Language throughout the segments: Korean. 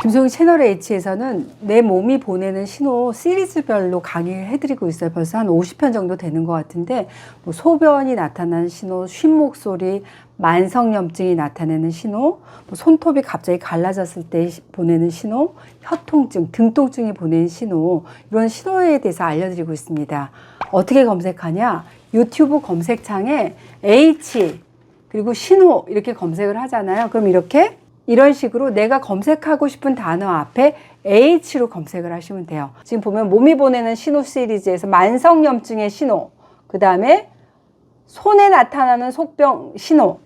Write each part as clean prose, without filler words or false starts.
김소영 채널 H에서는 내 몸이 보내는 신호 시리즈별로 강의를 해드리고 있어요. 벌써 한 50편 정도 되는 것 같은데, 뭐 소변이 나타나는 신호, 쉰 목소리, 만성염증이 나타내는 신호, 뭐 손톱이 갑자기 갈라졌을 때 보내는 신호, 혀통증, 등통증이 보내는 신호, 이런 신호에 대해서 알려드리고 있습니다. 어떻게 검색하냐? 유튜브 검색창에 H 그리고 신호 이렇게 검색을 하잖아요. 그럼 이런 식으로 내가 검색하고 싶은 단어 앞에 H로 검색을 하시면 돼요. 지금 보면 몸이 보내는 신호 시리즈에서 만성염증의 신호, 그 다음에 손에 나타나는 속병 신호,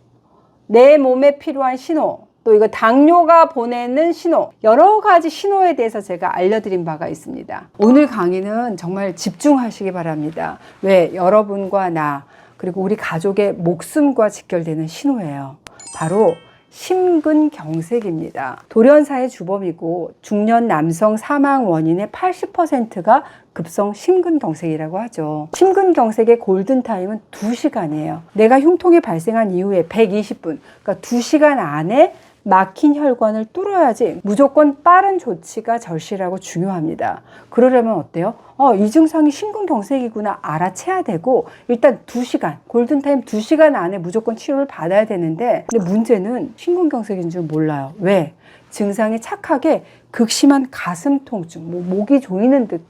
내 몸에 필요한 신호, 또 이거 당뇨가 보내는 신호, 여러 가지 신호에 대해서 제가 알려드린 바가 있습니다. 오늘 강의는 정말 집중하시기 바랍니다. 왜? 여러분과 나, 그리고 우리 가족의 목숨과 직결되는 신호예요. 바로 심근경색입니다. 돌연사의 주범이고 중년 남성 사망 원인의 80%가 급성 심근경색이라고 하죠. 심근경색의 골든타임은 2시간이에요. 내가 흉통이 발생한 이후에 120분, 그러니까 2시간 안에 막힌 혈관을 뚫어야지 무조건 빠른 조치가 절실하고 중요합니다. 그러려면 어때요? 이 증상이 심근경색이구나 알아채야 되고 일단 2시간, 골든타임 2시간 안에 무조건 치료를 받아야 되는데, 근데 문제는 심근경색인 줄 몰라요. 왜? 증상이 착하게 극심한 가슴 통증, 목이 조이는 듯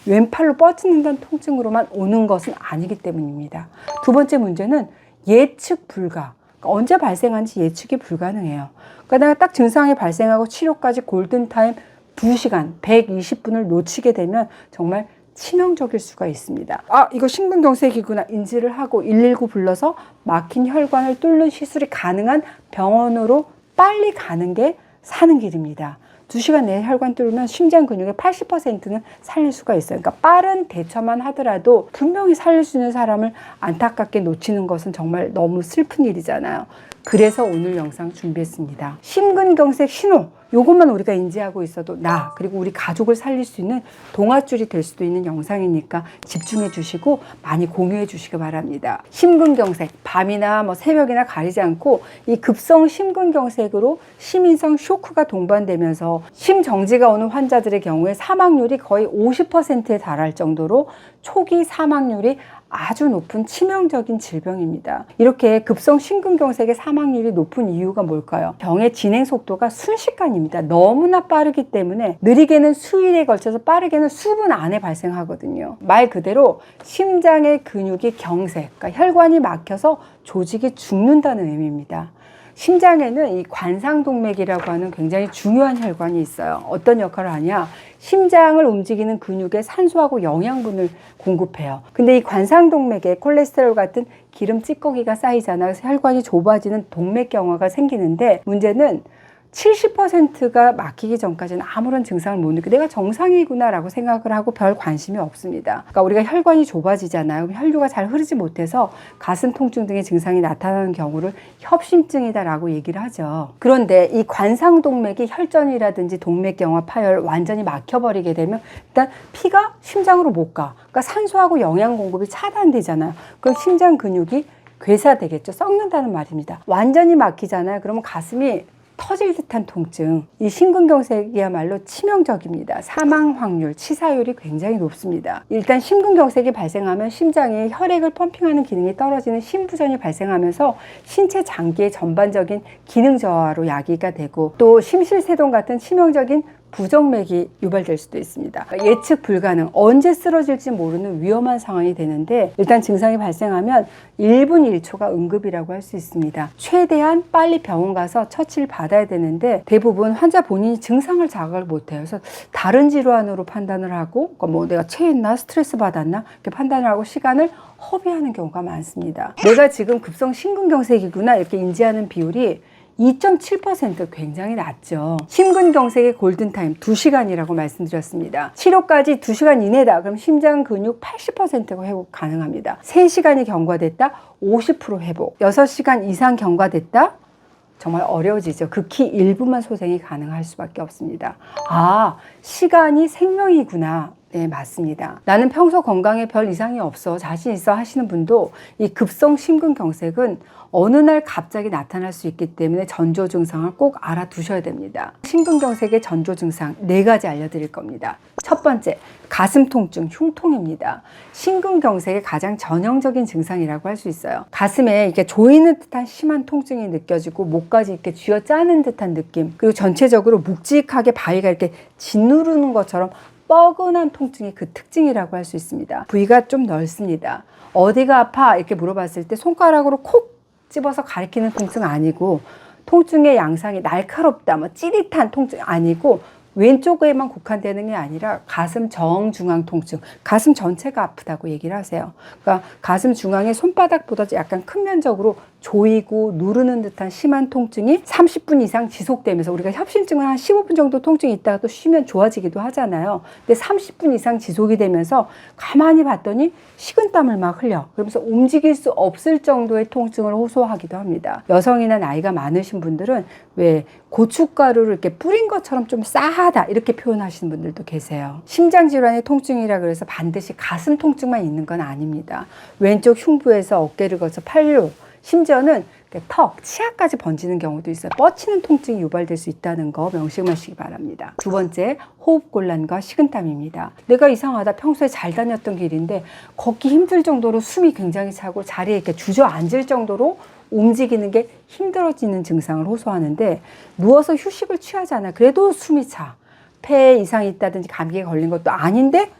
왼팔로 뻗치는다는 통증으로만 오는 것은 아니기 때문입니다. 두 번째 문제는 예측 불가. 언제 발생한지 예측이 불가능해요. 그러니까 내가 딱 증상이 발생하고 치료까지 골든타임 2시간, 120분을 놓치게 되면 정말 치명적일 수가 있습니다. 이거 심근경색이구나 인지를 하고 119 불러서 막힌 혈관을 뚫는 시술이 가능한 병원으로 빨리 가는 게 사는 길입니다. 2시간 내에 혈관 뚫으면 심장 근육의 80%는 살릴 수가 있어요. 그러니까 빠른 대처만 하더라도 분명히 살릴 수 있는 사람을 안타깝게 놓치는 것은 정말 너무 슬픈 일이잖아요. 그래서 오늘 영상 준비했습니다. 심근경색 신호, 요것만 우리가 인지하고 있어도 나 그리고 우리 가족을 살릴 수 있는 동아줄이 될 수도 있는 영상이니까 집중해 주시고 많이 공유해 주시기 바랍니다. 심근경색, 밤이나 새벽이나 가리지 않고 이 급성 심근경색으로 심인성 쇼크가 동반되면서 심정지가 오는 환자들의 경우에 사망률이 거의 50%에 달할 정도로 초기 사망률이 아주 높은 치명적인 질병입니다. 이렇게 급성 심근경색의 사망률이 높은 이유가 뭘까요? 병의 진행 속도가 순식간입니다. 너무나 빠르기 때문에 느리게는 수일에 걸쳐서 빠르게는 수분 안에 발생하거든요. 말 그대로 심장의 근육이 경색, 그러니까 혈관이 막혀서 조직이 죽는다는 의미입니다. 심장에는 이 관상동맥이라고 하는 굉장히 중요한 혈관이 있어요. 어떤 역할을 하냐? 심장을 움직이는 근육에 산소하고 영양분을 공급해요. 근데 이 관상동맥에 콜레스테롤 같은 기름 찌꺼기가 쌓이잖아요. 그래서 혈관이 좁아지는 동맥경화가 생기는데, 문제는 70%가 막히기 전까지는 아무런 증상을 못 느끼고 내가 정상이구나 라고 생각을 하고 별 관심이 없습니다. 그러니까 우리가 혈관이 좁아지잖아요. 그럼 혈류가 잘 흐르지 못해서 가슴 통증 등의 증상이 나타나는 경우를 협심증이다 라고 얘기를 하죠. 그런데 이 관상동맥이 혈전이라든지 동맥경화 파열 완전히 막혀버리게 되면 일단 피가 심장으로 못 가. 그러니까 산소하고 영양 공급이 차단되잖아요. 그럼 심장 근육이 괴사되겠죠. 썩는다는 말입니다. 완전히 막히잖아요. 그러면 가슴이 터질 듯한 통증, 이 심근경색이야말로 치명적입니다. 사망 확률, 치사율이 굉장히 높습니다. 일단 심근경색이 발생하면 심장에 혈액을 펌핑하는 기능이 떨어지는 심부전이 발생하면서 신체 장기의 전반적인 기능 저하로 야기가 되고, 또 심실세동 같은 치명적인 부정맥이 유발될 수도 있습니다. 예측 불가능, 언제 쓰러질지 모르는 위험한 상황이 되는데, 일단 증상이 발생하면 1분 1초가 응급이라고 할 수 있습니다. 최대한 빨리 병원 가서 처치를 받아야 되는데 대부분 환자 본인이 증상을 자각을 못해요. 그래서 다른 질환으로 판단을 하고, 그러니까 내가 체했나 스트레스 받았나 이렇게 판단을 하고 시간을 허비하는 경우가 많습니다. 내가 지금 급성 심근경색이구나 이렇게 인지하는 비율이 2.7% 굉장히 낮죠. 심근경색의 골든타임 2시간이라고 말씀드렸습니다. 치료까지 2시간 이내다. 그럼 심장 근육 80%가 회복 가능합니다. 3시간이 경과됐다. 50% 회복. 6시간 이상 경과됐다. 정말 어려워지죠. 극히 일부만 소생이 가능할 수밖에 없습니다. 시간이 생명이구나. 네, 맞습니다. 나는 평소 건강에 별 이상이 없어, 자신 있어 하시는 분도 이 급성 심근경색은 어느 날 갑자기 나타날 수 있기 때문에 전조 증상을 꼭 알아두셔야 됩니다. 심근경색의 전조 증상 4가지 알려드릴 겁니다. 첫 번째, 가슴 통증, 흉통입니다. 심근경색의 가장 전형적인 증상이라고 할 수 있어요. 가슴에 이렇게 조이는 듯한 심한 통증이 느껴지고 목까지 이렇게 쥐어짜는 듯한 느낌, 그리고 전체적으로 묵직하게 바위가 이렇게 짓누르는 것처럼 뻐근한 통증이 그 특징이라고 할 수 있습니다. 부위가 좀 넓습니다. 어디가 아파? 이렇게 물어봤을 때 손가락으로 콕 집어서 가리키는 통증 아니고, 통증의 양상이 날카롭다, 뭐 찌릿한 통증 아니고, 왼쪽에만 국한되는 게 아니라 가슴 정중앙 통증, 가슴 전체가 아프다고 얘기를 하세요. 그러니까 가슴 중앙에 손바닥보다 약간 큰 면적으로 조이고 누르는 듯한 심한 통증이 30분 이상 지속되면서, 우리가 협심증은 한 15분 정도 통증이 있다가 또 쉬면 좋아지기도 하잖아요. 근데 30분 이상 지속이 되면서 가만히 봤더니 식은땀을 막 흘려. 그러면서 움직일 수 없을 정도의 통증을 호소하기도 합니다. 여성이나 나이가 많으신 분들은 왜 고춧가루를 이렇게 뿌린 것처럼 좀 싸하다 이렇게 표현하시는 분들도 계세요. 심장질환의 통증이라 그래서 반드시 가슴 통증만 있는 건 아닙니다. 왼쪽 흉부에서 어깨를 거쳐 팔로, 심지어는 턱, 치아까지 번지는 경우도 있어요. 뻗치는 통증이 유발될 수 있다는 거 명심하시기 바랍니다. 두 번째, 호흡곤란과 식은땀입니다. 내가 이상하다, 평소에 잘 다녔던 길인데 걷기 힘들 정도로 숨이 굉장히 차고 자리에 이렇게 주저앉을 정도로 움직이는 게 힘들어지는 증상을 호소하는데, 누워서 휴식을 취하잖아. 그래도 숨이 차. 폐에 이상이 있다든지 감기에 걸린 것도 아닌데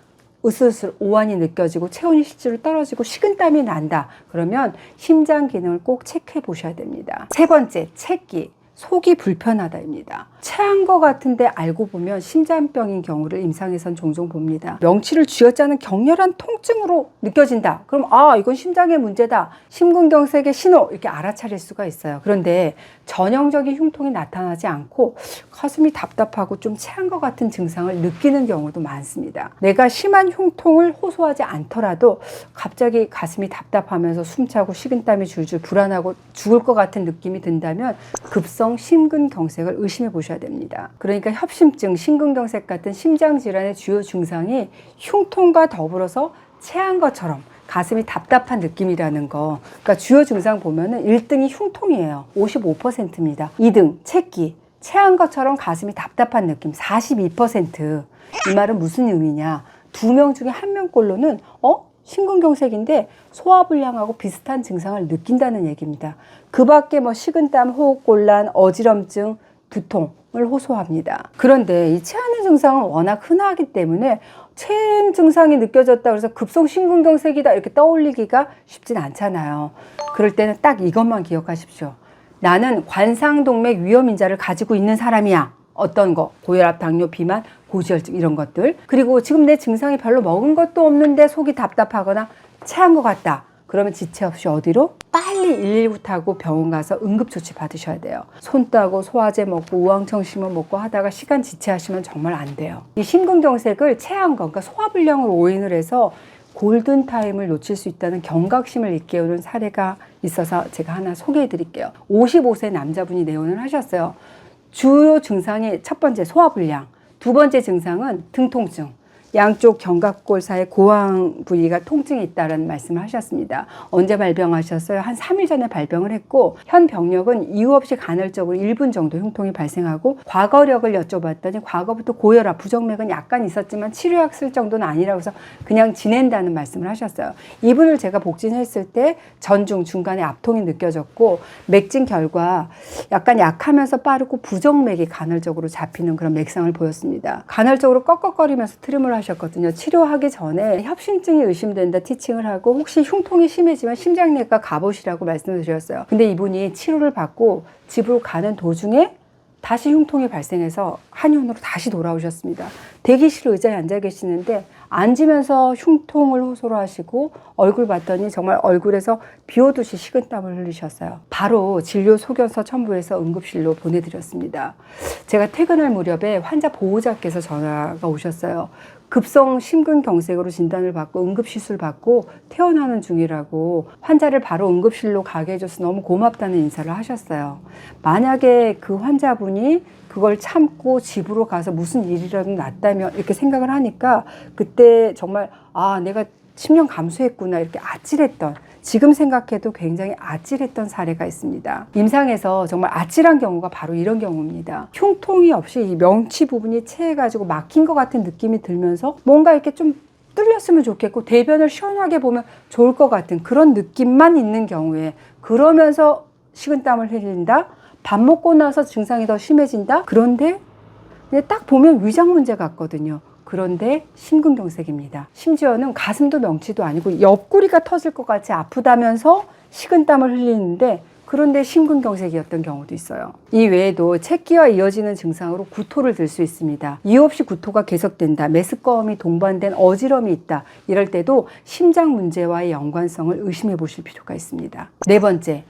으슬으슬 오한이 느껴지고 체온이 실제로 떨어지고 식은땀이 난다. 그러면 심장 기능을 꼭 체크해 보셔야 됩니다. 세 번째, 체기. 속이 불편하다입니다. 체한 것 같은데 알고 보면 심장병인 경우를 임상에선 종종 봅니다. 명치를 쥐어짜는 격렬한 통증으로 느껴진다. 그럼 이건 심장의 문제다, 심근경색의 신호, 이렇게 알아차릴 수가 있어요. 그런데 전형적인 흉통이 나타나지 않고 가슴이 답답하고 좀 체한 것 같은 증상을 느끼는 경우도 많습니다. 내가 심한 흉통을 호소하지 않더라도 갑자기 가슴이 답답하면서 숨차고 식은땀이 줄줄, 불안하고 죽을 것 같은 느낌이 든다면 급성 심근경색을 의심해 보셔야 됩니다. 그러니까 협심증, 심근경색 같은 심장질환의 주요 증상이 흉통과 더불어서 체한 것처럼 가슴이 답답한 느낌이라는 거. 그러니까 주요 증상 보면은 1등이 흉통이에요. 55%입니다. 2등 체기, 체한 것처럼 가슴이 답답한 느낌 42%. 이 말은 무슨 의미냐? 2명 중에 1명꼴로는 심근경색인데 소화불량하고 비슷한 증상을 느낀다는 얘기입니다. 그 밖에 식은땀, 호흡곤란, 어지럼증, 두통을 호소합니다. 그런데 이 체하는 증상은 워낙 흔하기 때문에 체한 증상이 느껴졌다 그래서 급성 심근경색이다 이렇게 떠올리기가 쉽진 않잖아요. 그럴 때는 딱 이것만 기억하십시오. 나는 관상동맥 위험인자를 가지고 있는 사람이야. 어떤 거, 고혈압, 당뇨, 비만, 고지혈증 이런 것들. 그리고 지금 내 증상이 별로 먹은 것도 없는데 속이 답답하거나 체한 것 같다. 그러면 지체 없이 어디로? 빨리 119 타고 병원 가서 응급조치 받으셔야 돼요. 손 따고 소화제 먹고 우황청심원 먹고 하다가 시간 지체하시면 정말 안 돼요. 이 심근경색을 체한 거, 그러니까 소화불량으로 오인을 해서 골든타임을 놓칠 수 있다는 경각심을 일깨우는 사례가 있어서 제가 하나 소개해 드릴게요. 55세 남자분이 내원을 하셨어요. 주요 증상이 첫 번째 소화불량, 두 번째 증상은 등 통증, 양쪽 견갑골 사이 고황 부위가 통증이 있다는 말씀을 하셨습니다. 언제 발병하셨어요? 한 3일 전에 발병을 했고, 현 병력은 이유 없이 간헐적으로 1분 정도 흉통이 발생하고, 과거력을 여쭤봤더니 과거부터 고혈압, 부정맥은 약간 있었지만 치료약 쓸 정도는 아니라고 해서 그냥 지낸다는 말씀을 하셨어요. 이분을 제가 복진했을 때 전중, 중간에 압통이 느껴졌고, 맥진 결과 약간 약하면서 빠르고 부정맥이 간헐적으로 잡히는 그런 맥상을 보였습니다. 간헐적으로 꺽꺽거리면서 트림을 하셨거든요. 치료하기 전에 협심증이 의심된다 티칭을 하고, 혹시 흉통이 심해지면 심장내과 가보시라고 말씀을 드렸어요. 근데 이분이 치료를 받고 집으로 가는 도중에 다시 흉통이 발생해서 한의원으로 다시 돌아오셨습니다. 대기실 의자에 앉아 계시는데 앉으면서 흉통을 호소를 하시고, 얼굴 봤더니 정말 얼굴에서 비 오듯이 식은땀을 흘리셨어요. 바로 진료 소견서 첨부해서 응급실로 보내드렸습니다. 제가 퇴근할 무렵에 환자 보호자께서 전화가 오셨어요. 급성 심근경색으로 진단을 받고 응급시술 받고 퇴원하는 중이라고, 환자를 바로 응급실로 가게 해줘서 너무 고맙다는 인사를 하셨어요. 만약에 그 환자분이 그걸 참고 집으로 가서 무슨 일이라도 났다면 이렇게 생각을 하니까 그때 정말 내가 10년 감수했구나 이렇게 아찔했던, 지금 생각해도 굉장히 아찔했던 사례가 있습니다. 임상에서 정말 아찔한 경우가 바로 이런 경우입니다. 흉통이 없이 이 명치 부분이 채해가지고 막힌 것 같은 느낌이 들면서 뭔가 이렇게 좀 뚫렸으면 좋겠고 대변을 시원하게 보면 좋을 것 같은 그런 느낌만 있는 경우에, 그러면서 식은땀을 흘린다, 밥 먹고 나서 증상이 더 심해진다. 그런데 그냥 딱 보면 위장 문제 같거든요. 그런데 심근경색입니다. 심지어는 가슴도 명치도 아니고 옆구리가 터질 것 같이 아프다면서 식은땀을 흘리는데, 그런데 심근경색이었던 경우도 있어요. 이 외에도 채기와 이어지는 증상으로 구토를 들 수 있습니다. 이유 없이 구토가 계속된다, 메스꺼움이 동반된 어지럼이 있다, 이럴 때도 심장 문제와의 연관성을 의심해 보실 필요가 있습니다. 네 번째,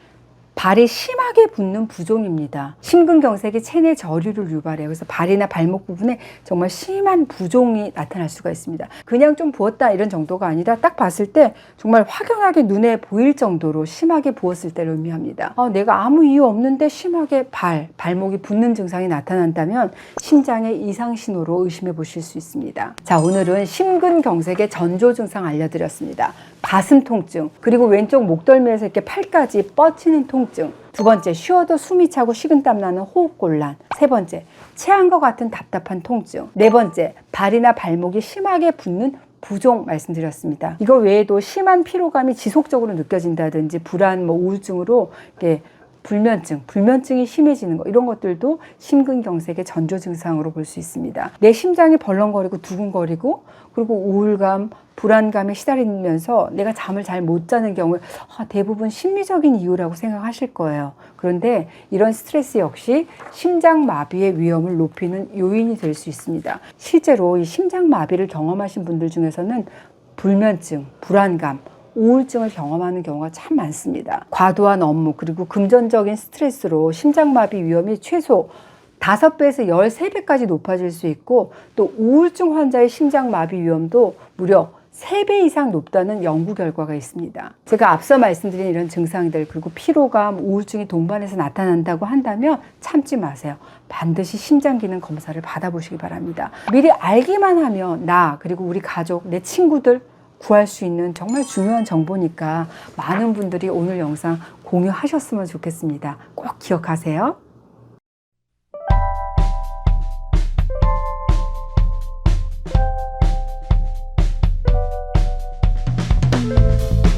발이 심하게 붓는 부종입니다. 심근경색이 체내 저리를 유발해요. 그래서 발이나 발목 부분에 정말 심한 부종이 나타날 수가 있습니다. 그냥 좀 부었다 이런 정도가 아니라 딱 봤을 때 정말 확연하게 눈에 보일 정도로 심하게 부었을 때를 의미합니다. 내가 아무 이유 없는데 심하게 발목이 붓는 증상이 나타난다면 심장의 이상 신호로 의심해 보실 수 있습니다. 자, 오늘은 심근경색의 전조 증상 알려드렸습니다. 가슴 통증, 그리고 왼쪽 목덜미에서 이렇게 팔까지 뻗치는 통증. 두 번째, 쉬어도 숨이 차고 식은땀 나는 호흡곤란. 세 번째, 체한 것 같은 답답한 통증. 네 번째, 발이나 발목이 심하게 붓는 부종 말씀드렸습니다. 이거 외에도 심한 피로감이 지속적으로 느껴진다든지 불안, 우울증으로 이렇게 불면증이 심해지는 거, 이런 것들도 심근경색의 전조 증상으로 볼 수 있습니다. 내 심장이 벌렁거리고 두근거리고, 그리고 우울감, 불안감에 시달리면서 내가 잠을 잘 못 자는 경우에 대부분 심리적인 이유라고 생각하실 거예요. 그런데 이런 스트레스 역시 심장마비의 위험을 높이는 요인이 될 수 있습니다. 실제로 이 심장마비를 경험하신 분들 중에서는 불면증, 불안감, 우울증을 경험하는 경우가 참 많습니다. 과도한 업무, 그리고 금전적인 스트레스로 심장마비 위험이 최소 5배에서 13배까지 높아질 수 있고, 또 우울증 환자의 심장마비 위험도 무려 3배 이상 높다는 연구 결과가 있습니다. 제가 앞서 말씀드린 이런 증상들, 그리고 피로감, 우울증이 동반해서 나타난다고 한다면 참지 마세요. 반드시 심장기능 검사를 받아보시기 바랍니다. 미리 알기만 하면 나, 그리고 우리 가족, 내 친구들 구할 수 있는 정말 중요한 정보니까 많은 분들이 오늘 영상 공유하셨으면 좋겠습니다. 꼭 기억하세요.